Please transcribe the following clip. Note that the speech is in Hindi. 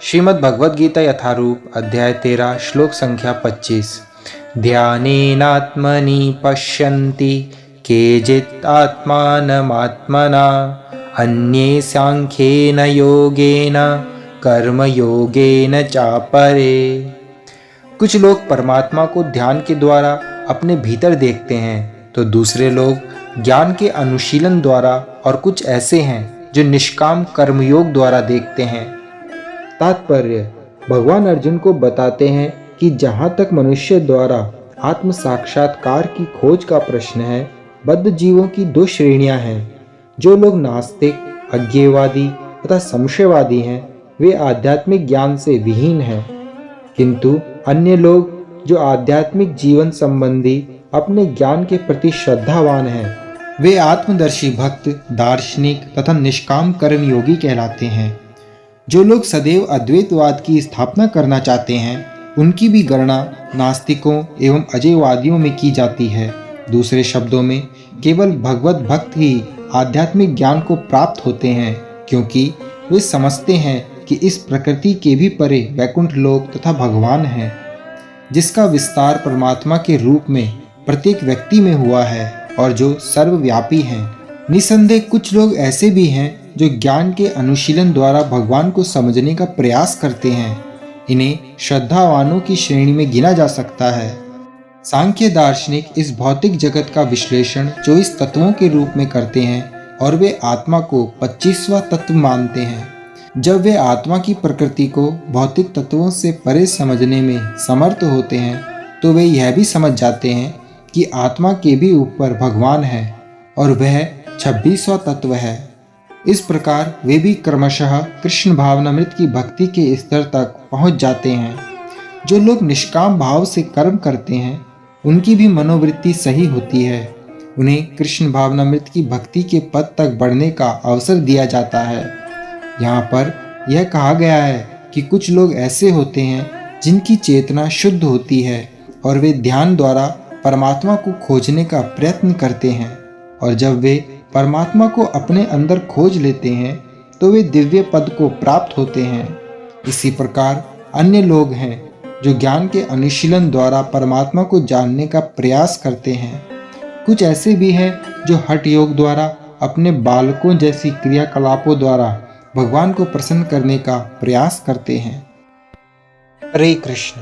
श्रीमद् भगवद गीता यथारूप अध्याय 13 श्लोक संख्या 25। ध्यानेनात्मनि पश्यन्ति केचित् आत्मानमात्मना अन्ये सांख्येन योगेन कर्मयोगेन चापरे। कुछ लोग परमात्मा को ध्यान के द्वारा अपने भीतर देखते हैं तो दूसरे लोग ज्ञान के अनुशीलन द्वारा, और कुछ ऐसे हैं जो निष्काम कर्मयोग द्वारा देखते हैं। तात्पर्य: भगवान अर्जुन को बताते हैं कि जहाँ तक मनुष्य द्वारा आत्म साक्षात्कार की खोज का प्रश्न है, बद्ध जीवों की दो श्रेणियां हैं। जो लोग नास्तिक, अज्ञेयवादी तथा संशयवादी हैं, वे आध्यात्मिक ज्ञान से विहीन हैं, किंतु अन्य लोग जो आध्यात्मिक जीवन संबंधी अपने ज्ञान के प्रति श्रद्धावान हैं, वे आत्मदर्शी भक्त, दार्शनिक तथा निष्काम कर्मयोगी कहलाते हैं। जो लोग सदैव अद्वैतवाद की स्थापना करना चाहते हैं, उनकी भी गणना नास्तिकों एवं अजयवादियों में की जाती है। दूसरे शब्दों में, केवल भगवत भक्त ही आध्यात्मिक ज्ञान को प्राप्त होते हैं, क्योंकि वे समझते हैं कि इस प्रकृति के भी परे वैकुंठ लोक तथा भगवान है, जिसका विस्तार परमात्मा के रूप में प्रत्येक व्यक्ति में हुआ है और जो सर्वव्यापी है। निसंदेह कुछ लोग ऐसे भी हैं जो ज्ञान के अनुशीलन द्वारा भगवान को समझने का प्रयास करते हैं। इन्हें श्रद्धावानों की श्रेणी में गिना जा सकता है। सांख्य दार्शनिक इस भौतिक जगत का विश्लेषण 24 तत्वों के रूप में करते हैं और वे आत्मा को 25वां तत्व मानते हैं। जब वे आत्मा की प्रकृति को भौतिक तत्वों से परे समझने में समर्थ होते हैं, तो वे यह भी समझ जाते हैं कि आत्मा के भी ऊपर भगवान है और वह 26वां तत्व है। इस प्रकार वे भी क्रमशः कृष्ण भावनामृत की भक्ति के स्तर तक पहुंच जाते हैं। जो लोग निष्काम भाव से कर्म करते हैं, उनकी भी मनोवृत्ति सही होती है। उन्हें कृष्ण भावनामृत की भक्ति के पद तक बढ़ने का अवसर दिया जाता है। यहाँ पर यह कहा गया है कि कुछ लोग ऐसे होते हैं जिनकी चेतना शुद्ध होती है और वे ध्यान द्वारा परमात्मा को खोजने का प्रयत्न करते हैं, और जब वे परमात्मा को अपने अंदर खोज लेते हैं तो वे दिव्य पद को प्राप्त होते हैं। इसी प्रकार अन्य लोग हैं जो ज्ञान के अनुशीलन द्वारा परमात्मा को जानने का प्रयास करते हैं। कुछ ऐसे भी हैं जो हठ योग द्वारा अपने बालकों जैसी क्रियाकलापों द्वारा भगवान को प्रसन्न करने का प्रयास करते हैं। हरे कृष्ण।